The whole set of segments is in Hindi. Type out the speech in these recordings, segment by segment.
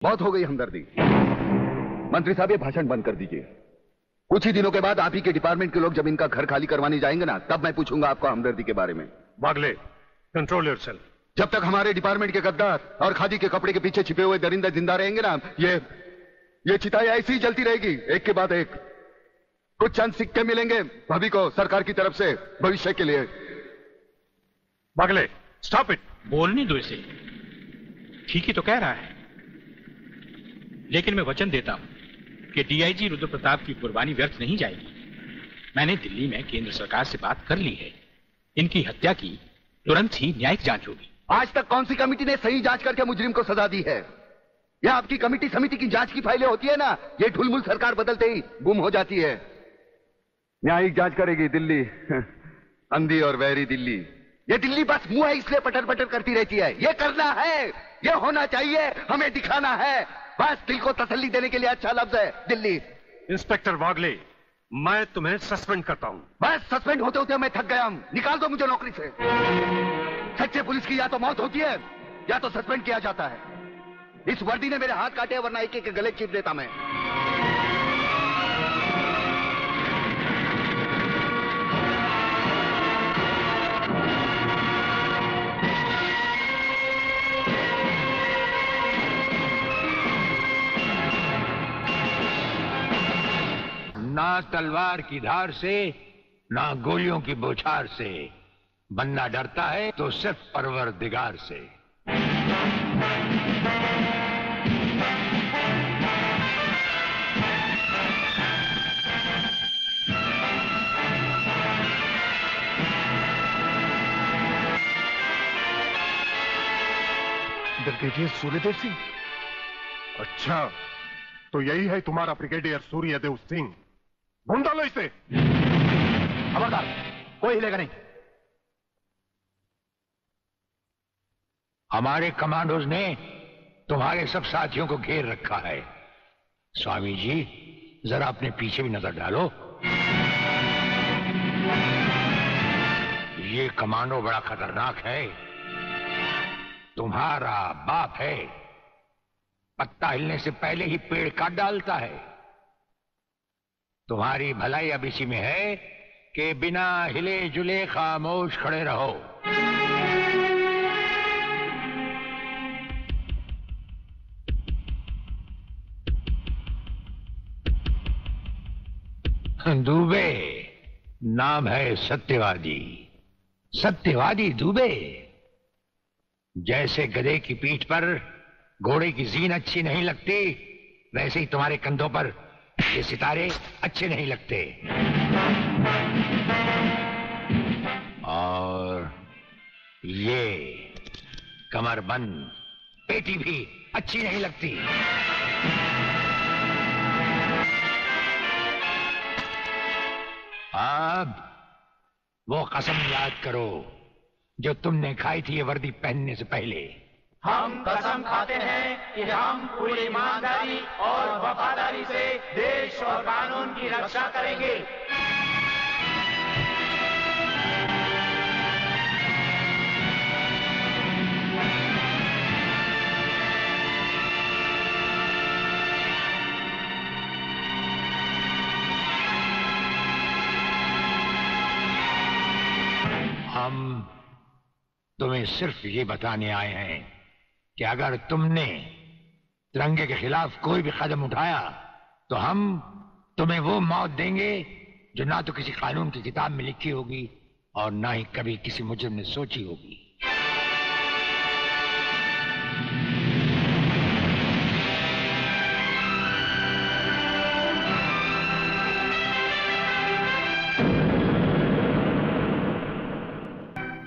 बहुत हो गई हमदर्दी। मंत्री साहब, ये भाषण बंद कर दीजिए। कुछ ही दिनों के बाद आप ही के डिपार्टमेंट के लोग जब इनका घर खाली करवाने जाएंगे ना, तब मैं पूछूंगा आपको हमदर्दी के बारे में। Bagle, control yourself. जब तक हमारे डिपार्टमेंट के गद्दार और खादी के कपड़े के पीछे छिपे हुए दरिंदे जिंदा रहेंगे ना, ये चिताएं ऐसी ही जलती रहेगी, एक के बाद एक। कुछ चंद सिक्के मिलेंगे भाभी को सरकार की तरफ से भविष्य के लिए। Bagle, stop it. बोलने दो इसे। ठीक ही तो कह रहा है, लेकिन मैं वचन देता हूं कि डीआईजी रुद्र प्रताप की कुर्बानी व्यर्थ नहीं जाएगी। मैंने दिल्ली में केंद्र सरकार से बात कर ली है। इनकी हत्या की तुरंत ही न्यायिक जांच होगी। आज तक कौन सी कमेटी ने सही जांच करके मुजरिम को सजा दी है? या आपकी कमेटी समिति की जांच की फाइलें होती है ना, ये ढुलमुल सरकार बदलते ही गुम हो जाती है। न्यायिक जांच करेगी दिल्ली, अंधी और वैरी दिल्ली। ये दिल्ली बस मुंह है इसलिए पटर पटर करती रहती है। ये करना है, ये होना चाहिए, हमें दिखाना है। बस दिल को तसल्ली देने के लिए अच्छा लफ्ज है दिल्ली। इंस्पेक्टर वागले, मैं तुम्हें सस्पेंड करता हूं। बस सस्पेंड होते होते मैं थक गया हूं। निकाल दो मुझे नौकरी से। सच्चे पुलिस की या तो मौत होती है या तो सस्पेंड किया जाता है। इस वर्दी ने मेरे हाथ काटे, वरना एक एक गले चीर देता मैं। ना तलवार की धार से, ना गोलियों की बौछार से बंदा डरता है तो सिर्फ परवरदिगार से। ब्रिगेडियर सूर्यदेव सिंह? अच्छा, तो यही है तुम्हारा ब्रिगेडियर सूर्यदेव सिंह। ढूंढ डालो इसे। खबरदार, कोई हिलेगा नहीं। हमारे कमांडोज ने तुम्हारे सब साथियों को घेर रखा है। स्वामी जी, जरा अपने पीछे भी नजर डालो। ये कमांडो बड़ा खतरनाक है। तुम्हारा बाप है, पत्ता हिलने से पहले ही पेड़ काट डालता है। तुम्हारी भलाई अब इसी में है कि बिना हिले जुले खामोश खड़े रहो। दुबे नाम है सत्यवादी। सत्यवादी दुबे। जैसे गधे की पीठ पर घोड़े की जीन अच्छी नहीं लगती, वैसे ही तुम्हारे कंधों पर ये सितारे अच्छे नहीं लगते। और ये कमरबंद पेटी भी अच्छी नहीं लगती। अब वो कसम याद करो जो तुमने खाई थी ये वर्दी पहनने से पहले। हम कसम खाते हैं कि हम पूरी ईमानदारी और वफादारी से देश और कानून की रक्षा करेंगे। हम तुम्हें सिर्फ ये बताने आए हैं कि अगर तुमने तिरंगे के खिलाफ कोई भी कदम उठाया तो हम तुम्हें वो मौत देंगे जो ना तो किसी कानून की किताब में लिखी होगी और ना ही कभी किसी मुजरिम ने सोची होगी।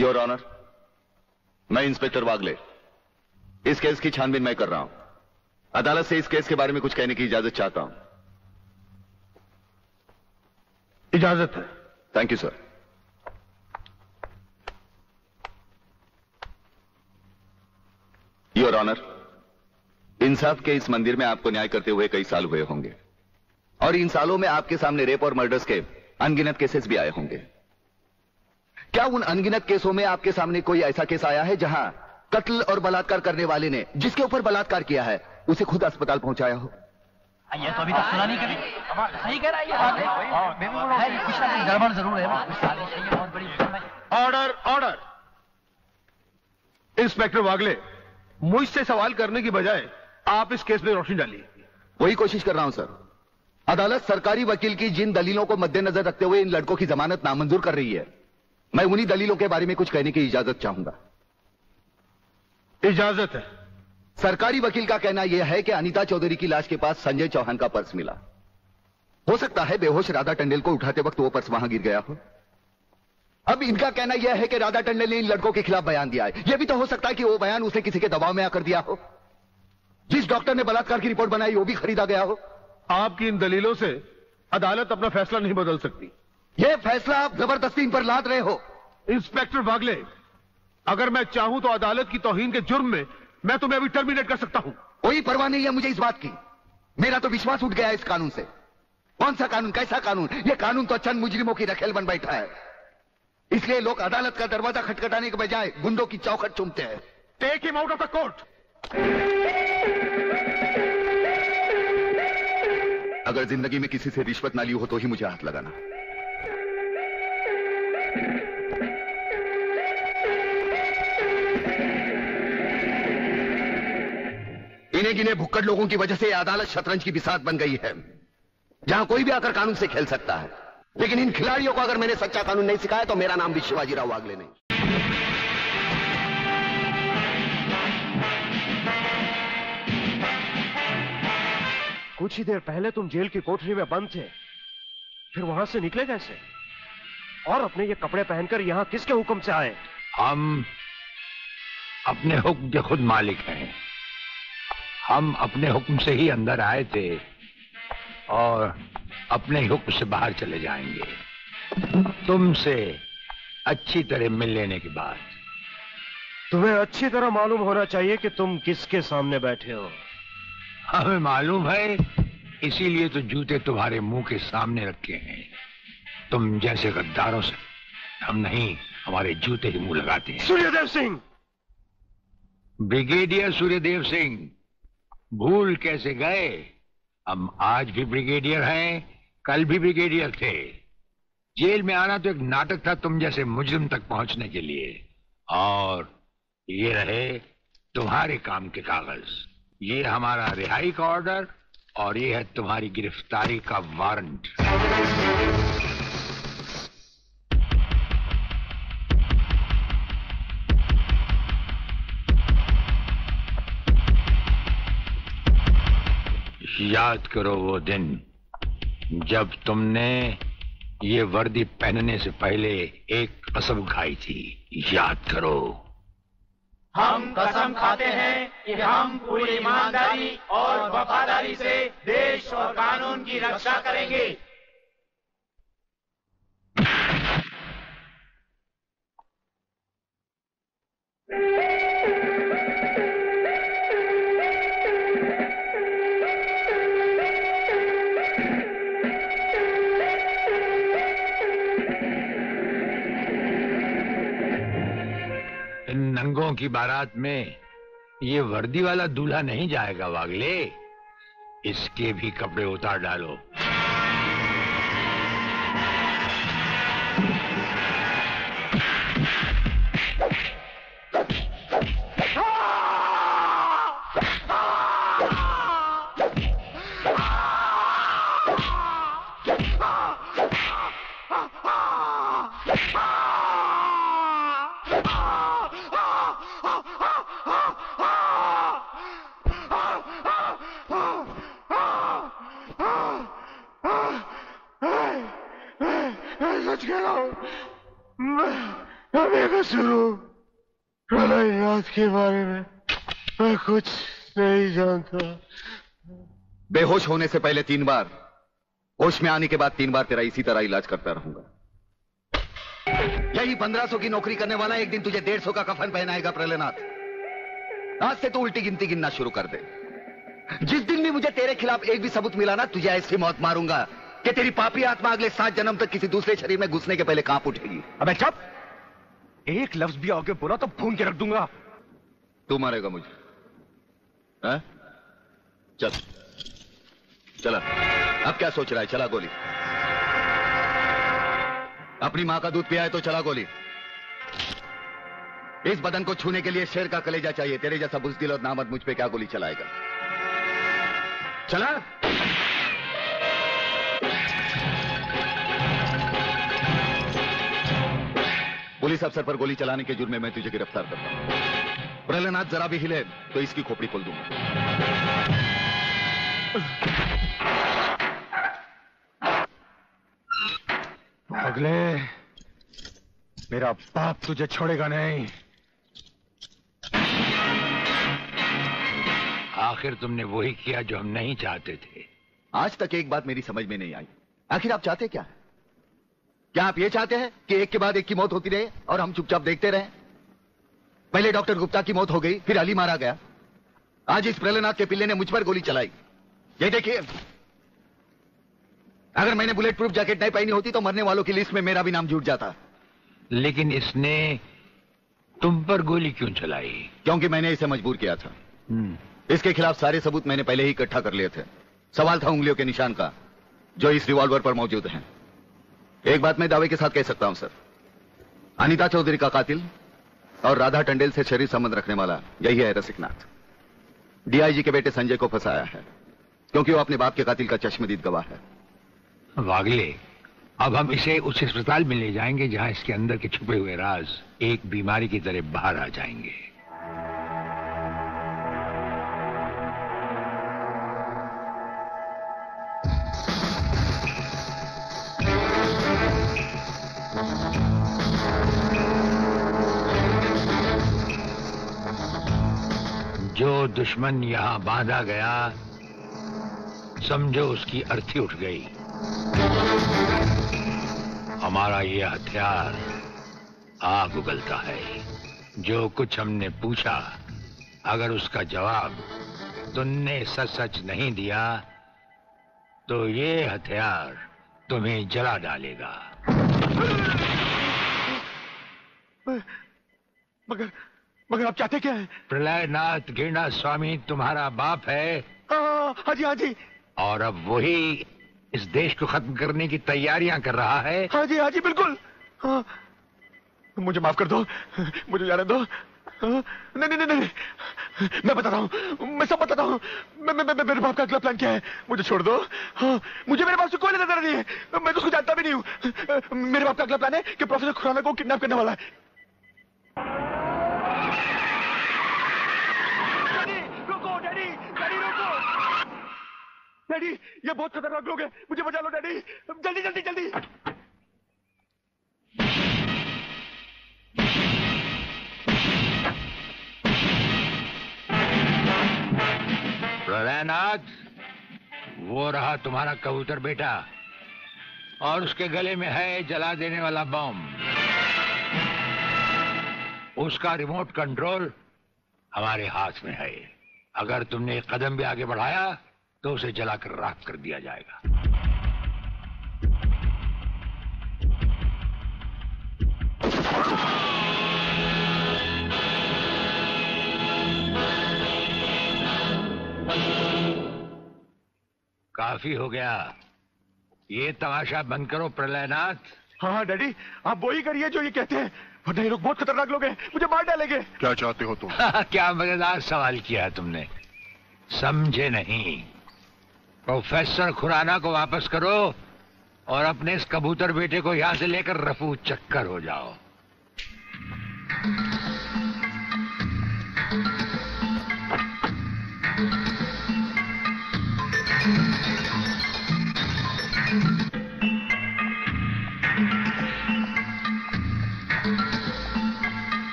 योर ऑनर, मैं इंस्पेक्टर वागले इस केस की छानबीन मैं कर रहा हूं। अदालत से इस केस के बारे में कुछ कहने की इजाजत चाहता हूं। इजाजत है। Thank you sir. Your honour, इंसाफ के इस मंदिर में आपको न्याय करते हुए कई साल हुए होंगे और इन सालों में आपके सामने रेप और मर्डर्स के अनगिनत केसेस भी आए होंगे। क्या उन अनगिनत केसों में आपके सामने कोई ऐसा केस आया है जहां कत्ल और बलात्कार करने वाले ने जिसके ऊपर बलात्कार किया है उसे खुद अस्पताल पहुंचाया हो। ये तो अभी तक सुना नहीं कभी। सही कह रहा है ये कुछ ना कुछ गड़बड़ जरूर है। बहुत बड़ी ऑर्डर ऑर्डर। इंस्पेक्टर वागले, मुझसे सवाल करने की बजाय आप इस केस में रोशनी डालिए। वही कोशिश कर रहा हूं सर। अदालत सरकारी वकील की जिन दलीलों को मद्देनजर रखते हुए इन लड़कों की जमानत नामंजूर कर रही है, मैं उन्हीं दलीलों के बारे में कुछ कहने की इजाजत चाहूंगा। इजाजत है। सरकारी वकील का कहना यह है कि अनीता चौधरी की लाश के पास संजय चौहान का पर्स मिला। हो सकता है बेहोश राधा टंडेल को उठाते वक्त वो पर्स वहां गिर गया हो। अब इनका कहना यह है कि राधा टंडेल ने इन लड़कों के खिलाफ बयान दिया है। यह भी तो हो सकता है कि वो बयान उसने किसी के दबाव में आकर दिया हो। जिस डॉक्टर ने बलात्कार की रिपोर्ट बनाई वो भी खरीदा गया हो। आपकी इन दलीलों से अदालत अपना फैसला नहीं बदल सकती। यह फैसला आप जबरदस्ती इन पर लाद रहे हो। इंस्पेक्टर वागले, अगर मैं चाहूं तो अदालत की तौहीन के जुर्म में मैं तुम्हें अभी टर्मिनेट कर सकता हूं। कोई परवाह नहीं है मुझे इस बात की। मेरा तो विश्वास उठ गया है इस कानून से। कौन सा कानून, कैसा कानून? यह कानून तो चंद मुजरिमों की रखेल बन बैठा है। इसलिए लोग अदालत का दरवाजा खटखटाने के बजाय गुंडों की चौखट चूमते हैं। Take him out of the court. अगर जिंदगी में किसी से रिश्वत ना ली हो तो ही मुझे हाथ लगाना। इन्हें गिने भुक्कड़ लोगों की वजह से अदालत शतरंज की बिसात बन गई है, जहां कोई भी आकर कानून से खेल सकता है। लेकिन इन खिलाड़ियों को अगर मैंने सच्चा कानून नहीं सिखाया तो मेरा नाम भी शिवाजीराव वागले नहीं। कुछ ही देर पहले तुम जेल की कोठरी में बंद थे, फिर वहां से निकले कैसे? और अपने ये कपड़े पहनकर यहां किसके हुक्म से आए? हम अपने हुक्म के खुद मालिक हैं। हम अपने हुक्म से ही अंदर आए थे और अपने हुक्म से बाहर चले जाएंगे। तुमसे अच्छी तरह मिल लेने के बाद। तुम्हें अच्छी तरह मालूम होना चाहिए कि तुम किसके सामने बैठे हो। हमें मालूम है, इसीलिए तो जूते तुम्हारे मुंह के सामने रखे हैं। तुम जैसे गद्दारों से हम नहीं, हमारे जूते ही मुंह लगाते हैं। सूर्यदेव सिंह, ब्रिगेडियर सूर्यदेव सिंह, भूल कैसे गए? हम आज भी ब्रिगेडियर हैं, कल भी ब्रिगेडियर थे। जेल में आना तो एक नाटक था तुम जैसे मुजरिम तक पहुंचने के लिए। और ये रहे तुम्हारे काम के कागज। ये हमारा रिहाई का ऑर्डर और ये है तुम्हारी गिरफ्तारी का वारंट। याद करो वो दिन जब तुमने ये वर्दी पहनने से पहले एक कसम खाई थी। याद करो। हम कसम खाते हैं कि हम पूरी ईमानदारी और वफादारी से देश और कानून की रक्षा करेंगे। इन नंगों की बारात में ये वर्दी वाला दूल्हा नहीं जाएगा वागले। इसके भी कपड़े उतार डालो। सच कह रहा हूं, मैं बेकसूर हूं। प्रलय नाथ के बारे में मैं कुछ नहीं जानता। बेहोश होने से पहले 3 बार, होश में आने के बाद 3 बार तेरा इसी तरह इलाज करता रहूंगा। यही 1500 की नौकरी करने वाला एक दिन तुझे 150 का कफन पहनाएगा प्रलयनाथ। आज से तू उल्टी गिनती गिनना शुरू कर दे। जिस दिन भी मुझे तेरे खिलाफ एक भी सबूत मिला ना, तुझे ऐसी मौत मारूंगा कि तेरी पापी आत्मा अगले 7 जन्म तक किसी दूसरे शरीर में घुसने के पहले कांप उठेगी। अबे चुप! एक लफ्ज भी आगे बोला तो भून के रख दूंगा। तू मारेगा मुझे? है? चल चला, अब क्या सोच रहा है? चला गोली। अपनी मां का दूध पिया है तो चला गोली। इस बदन को छूने के लिए शेर का कलेजा चाहिए। तेरे जैसा बुज़दिल और नामर्द मुझ पे क्या गोली चलाएगा? चला। पुलिस अफसर पर गोली चलाने के जुर्म में मैं तुझे गिरफ्तार करता हूं। प्रहलाद जरा भी हिले तो इसकी खोपड़ी खोल दूंगा। अगले मेरा बाप तुझे छोड़ेगा नहीं। आखिर तुमने वही किया जो हम नहीं चाहते थे। आज तक एक बात मेरी समझ में नहीं आई, आखिर आप चाहते क्या है? क्या आप ये चाहते हैं कि एक के बाद एक की मौत होती रहे और हम चुपचाप देखते रहें? पहले डॉक्टर गुप्ता की मौत हो गई, फिर अली मारा गया, आज इस प्रहलाद के पिल्ले ने मुझ पर गोली चलाई। ये देखिए, अगर मैंने बुलेट प्रूफ जैकेट नहीं पहनी होती तो मरने वालों की लिस्ट में मेरा भी नाम जुड़ जाता। लेकिन इसने तुम पर गोली क्यों चलाई? क्योंकि मैंने इसे मजबूर किया था। इसके खिलाफ सारे सबूत मैंने पहले ही इकट्ठा कर लिए थे। सवाल था उंगलियों के निशान का, जो इस रिवॉल्वर पर मौजूद हैं। एक बात मैं दावे के साथ कह सकता हूं सर, अनीता चौधरी का कातिल और राधा टंडेल से शरीर संबंध रखने वाला यही है रसिकनाथ। डीआईजी के बेटे संजय को फंसाया है क्योंकि वो अपने बाप के कातिल का चश्मदीद गवाह है। वागले, अब हम इसे उस अस्पताल में ले जाएंगे जहां इसके अंदर के छुपे हुए राज एक बीमारी की तरह बाहर आ जाएंगे। जो दुश्मन यहां बांधा गया, समझो उसकी अर्थी उठ गई। हमारा ये हथियार आग उगलता है। जो कुछ हमने पूछा, अगर उसका जवाब तुमने सच सच नहीं दिया तो ये हथियार तुम्हें जला डालेगा। मगर आप चाहते क्या है? प्रलयनाथ गिरना स्वामी तुम्हारा बाप है। हाँ जी, हाँ जी। और अब वही इस देश को खत्म करने की तैयारियां कर रहा है। हाँ जी बिल्कुल। हाँ, मुझे माफ कर दो, मुझे जाने दो। नहीं, मैं बताता हूँ, मैं सब बताता हूँ। मेरे बाप का अगला प्लान क्या है? मुझे छोड़ दो। हाँ, मुझे मेरे बाप से कोई लेना नहीं है, मैं तो उसको जानता भी नहीं हूँ। मेरे बाप का अगला प्लान है कि प्रोफेसर खुराना को किडनैप करने वाला है। डैडी, ये बहुत खतरनाक लोग हैं, मुझे बचा लो डैडी, जल्दी जल्दी जल्दी। प्रलयनाथ, वो रहा तुम्हारा कबूतर बेटा, और उसके गले में है जला देने वाला बम। उसका रिमोट कंट्रोल हमारे हाथ में है। अगर तुमने एक कदम भी आगे बढ़ाया तो उसे जलाकर राख कर दिया जाएगा। काफी हो गया, ये तमाशा बंद करो प्रलयनाथ। हाँ डैडी, आप वो ही करिए जो ये कहते हैं, वरना ये लोग बहुत खतरनाक लोग हैं, मुझे मार डालेंगे। क्या चाहते हो तुम? क्या मजेदार सवाल किया है तुमने, समझे नहीं। प्रोफेसर खुराना को वापस करो और अपने इस कबूतर बेटे को यहां से लेकर रफू चक्कर हो जाओ।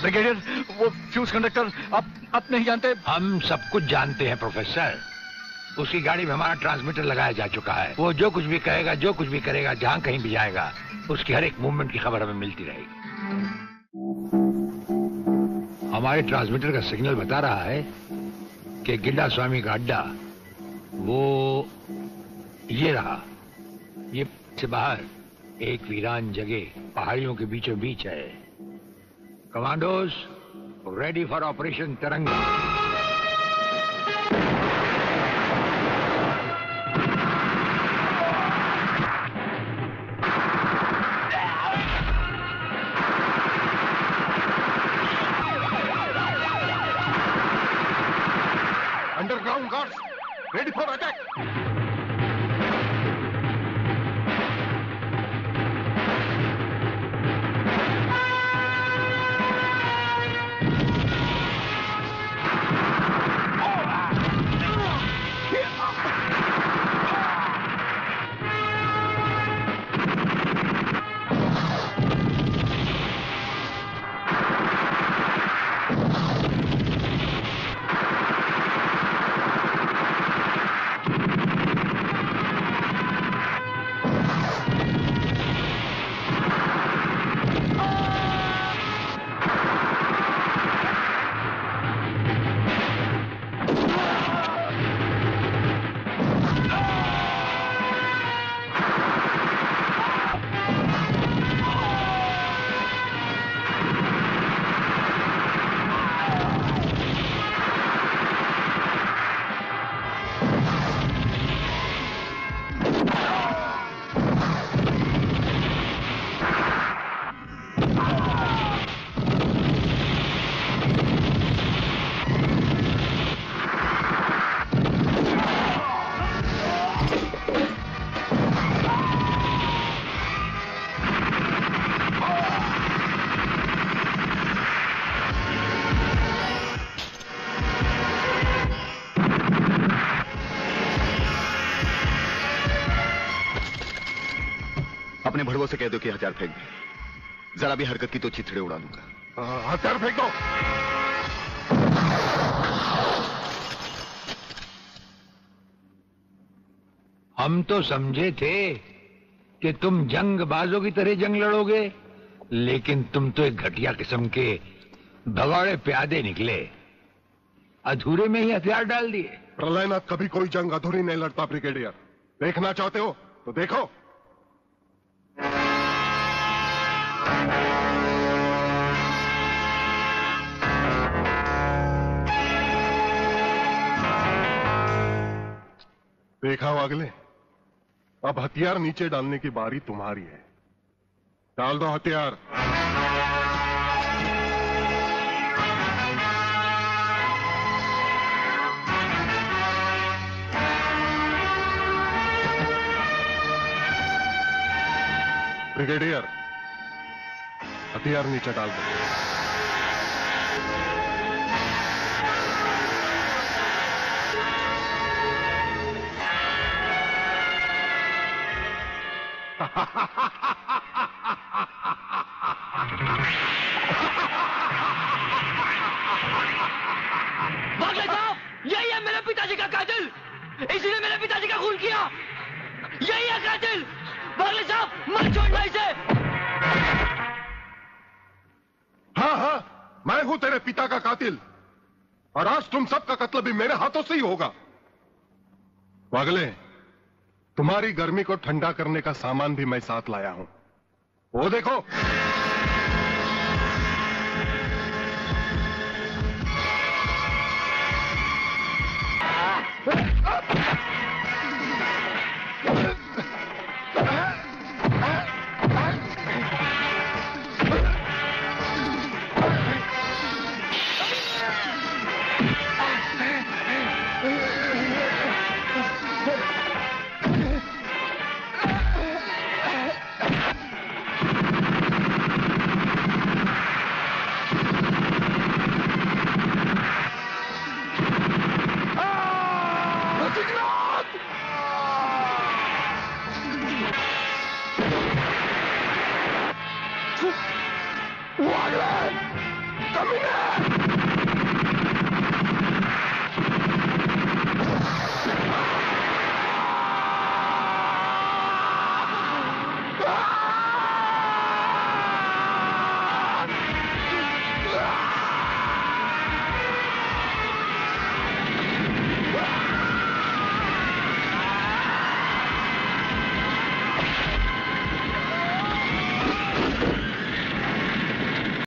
ब्रिगेडियर, वो फ्यूज कंडक्टर आप नहीं जानते? हम सब कुछ जानते हैं प्रोफेसर। उसकी गाड़ी में हमारा ट्रांसमीटर लगाया जा चुका है। वो जो कुछ भी कहेगा, जो कुछ भी करेगा, जहां कहीं भी जाएगा, उसकी हर एक मूवमेंट की खबर हमें मिलती रहेगी। हमारे ट्रांसमीटर का सिग्नल बता रहा है कि गिड्डा स्वामी का अड्डा वो ये रहा, ये से बाहर एक वीरान जगह पहाड़ियों के बीचों बीच है। कमांडोज रेडी फॉर ऑपरेशन तिरंगा। Underground guards ready for attack. अपने भड़वों से कह दो कि हथियार फेंक दे। जरा भी हरकत की तो चिथड़े उड़ा दूंगा। हथियार फेंक दो। हम तो समझे थे कि तुम जंगबाजों की तरह जंग लड़ोगे, लेकिन तुम तो एक घटिया किस्म के भगौड़े प्यादे निकले। अधूरे में ही हथियार डाल दिए। प्रलयनाथ कभी कोई जंग अधूरी नहीं लड़ता ब्रिगेडियर। देखना चाहते हो तो देखो। देखा वागले, अब हथियार नीचे डालने की बारी तुम्हारी है। डाल दो हथियार। ब्रिगेडियर, हथियार नीचे डाल दो। बागले साहब, यही है मेरे पिताजी का कातिल। इसीने मेरे पिताजी का खून किया। यही है कातिल। बागले साहब, मत छोड़ना इसे। हाँ, मैं हूं तेरे पिता का कातिल, और आज तुम सबका कत्ल भी मेरे हाथों से ही होगा। वागले, तुम्हारी गर्मी को ठंडा करने का सामान भी मैं साथ लाया हूं। वो देखो। Come here!